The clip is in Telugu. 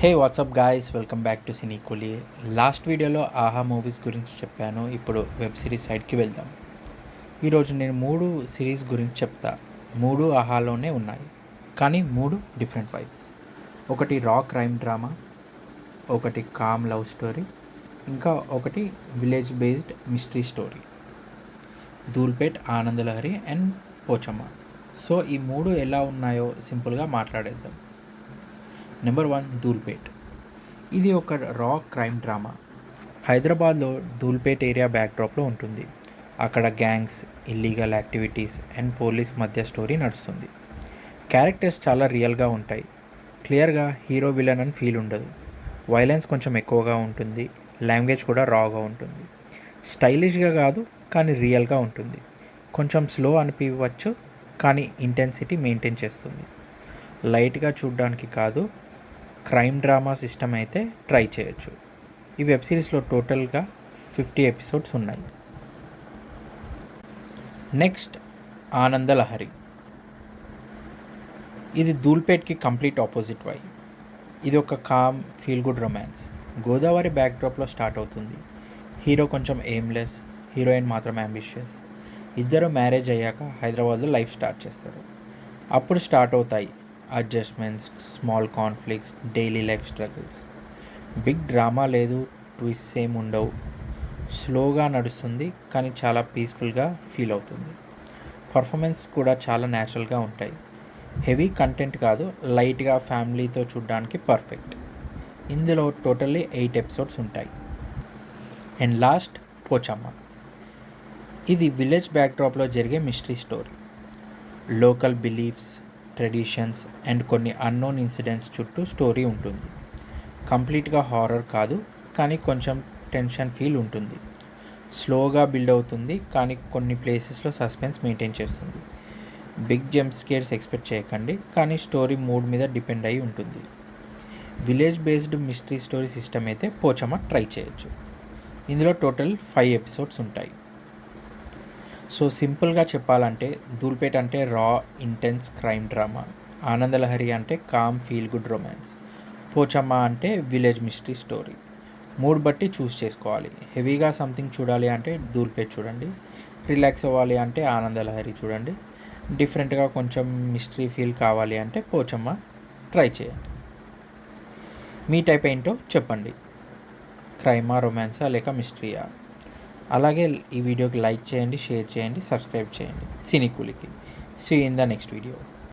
Hey whatsapp guys, welcome back to Cinekuli. Last వీడియోలో ఆహా మూవీస్ గురించి చెప్పాను. ఇప్పుడు వెబ్ సిరీస్ సైడ్కి వెళ్దాం. ఈరోజు నేను 3 సిరీస్ గురించి చెప్తా. 3 ఆహాలోనే ఉన్నాయి, కానీ 3 డిఫరెంట్ వైబ్స్. ఒకటి రా క్రైమ్ డ్రామా, ఒకటి కామ్ లవ్ స్టోరీ, ఇంకా ఒకటి village based mystery story. Dhoolpet, Ananda Lahari and Pochamma. So ఈ 3 ఎలా ఉన్నాయో సింపుల్గా మాట్లాడేద్దాం. నెంబర్ 1, ధూల్పేట్. ఇది ఒక రా క్రైమ్ డ్రామా. హైదరాబాద్లో ధూల్పేట్ ఏరియా బ్యాక్డ్రాప్లో ఉంటుంది. అక్కడ gangs, illegal activities and police మధ్య స్టోరీ నడుస్తుంది. క్యారెక్టర్స్ చాలా రియల్గా ఉంటాయి. క్లియర్గా హీరో విలన్ అని ఫీల్ ఉండదు. వైలెన్స్ కొంచెం ఎక్కువగా ఉంటుంది. లాంగ్వేజ్ కూడా రాగా ఉంటుంది. స్టైలిష్గా కాదు, కానీ రియల్గా ఉంటుంది. కొంచెం స్లో అనిపించవచ్చు, కానీ ఇంటెన్సిటీ మెయింటైన్ చేస్తుంది. లైట్గా చూడడానికి కాదు, క్రైమ్ డ్రామా సిస్టమ్ అయితే ట్రై చేయొచ్చు. ఈ వెబ్ సిరీస్లో టోటల్గా 50 ఎపిసోడ్స్ ఉన్నాయి. నెక్స్ట్, ఆనందలహరి. ఇది ధూల్పేట్కి కంప్లీట్ ఆపోజిట్ వైబ్. ఇది ఒక calm feel good romance. Godavari బ్యాక్డ్రాప్లో స్టార్ట్ అవుతుంది. హీరో కొంచెం ఎయిమ్లెస్, హీరోయిన్ మాత్రం అంబిషియస్. ఇద్దరు మ్యారేజ్ అయ్యాక హైదరాబాద్లో లైఫ్ స్టార్ట్ చేస్తారు. అప్పుడు స్టార్ట్ అవుతాయి adjustments, small conflicts, daily life struggles. Big drama లేదు, ట్విస్ట్స్ ఏం ఉండవు. స్లోగా నడుస్తుంది, కానీ చాలా పీస్ఫుల్గా ఫీల్ అవుతుంది. పర్ఫార్మెన్స్ కూడా చాలా న్యాచురల్గా ఉంటాయి. హెవీ కంటెంట్ కాదు, లైట్గా ఫ్యామిలీతో చూడడానికి పర్ఫెక్ట్. ఇందులో టోటల్లీ 8 ఎపిసోడ్స్ ఉంటాయి. And last, Pochamma. ఇది విలేజ్ బ్యాక్డ్రాప్లో జరిగే mystery story. Local beliefs, traditions and కొన్ని అన్నోన్ ఇన్సిడెంట్స్ చుట్టూ స్టోరీ ఉంటుంది. కంప్లీట్గా హారర్ కాదు, కానీ కొంచెం టెన్షన్ ఫీల్ ఉంటుంది. స్లోగా బిల్డ్ అవుతుంది, కానీ కొన్ని ప్లేసెస్లో సస్పెన్స్ మెయింటైన్ చేస్తుంది. బిగ్ జంప్ స్కేర్స్ ఎక్స్పెక్ట్ చేయకండి, కానీ స్టోరీ మూడ్ మీద డిపెండ్ అయి ఉంటుంది. Village based mystery story system అయితే పోచమ్మ ట్రై చేయొచ్చు. ఇందులో టోటల్ 5 ఎపిసోడ్స్ ఉంటాయి. సో సింపుల్గా చెప్పాలంటే, ధూల్పేట్ అంటే రా ఇంటెన్స్ క్రైమ్ డ్రామా, ఆనందలహరి అంటే calm feel good romance, Pochamma అంటే విలేజ్ మిస్టరీ స్టోరీ. మూడ్ బట్టి చూస్ చేసుకోవాలి. హెవీగా సంథింగ్ చూడాలి అంటే ధూల్పేట్ చూడండి. రిలాక్స్ అవ్వాలి అంటే ఆనందలహరి చూడండి. డిఫరెంట్గా కొంచెం మిస్టరీ ఫీల్ కావాలి అంటే పోచమ్మ ట్రై చేయండి. మీ టైప్ ఏంటో చెప్పండి. క్రైమా, రొమాన్సా లేక మిస్టరీయా? అలాగే ఈ వీడియోకి లైక్ చేయండి, షేర్ చేయండి, సబ్స్క్రైబ్ చేయండి సినీకులికి. See in the next video.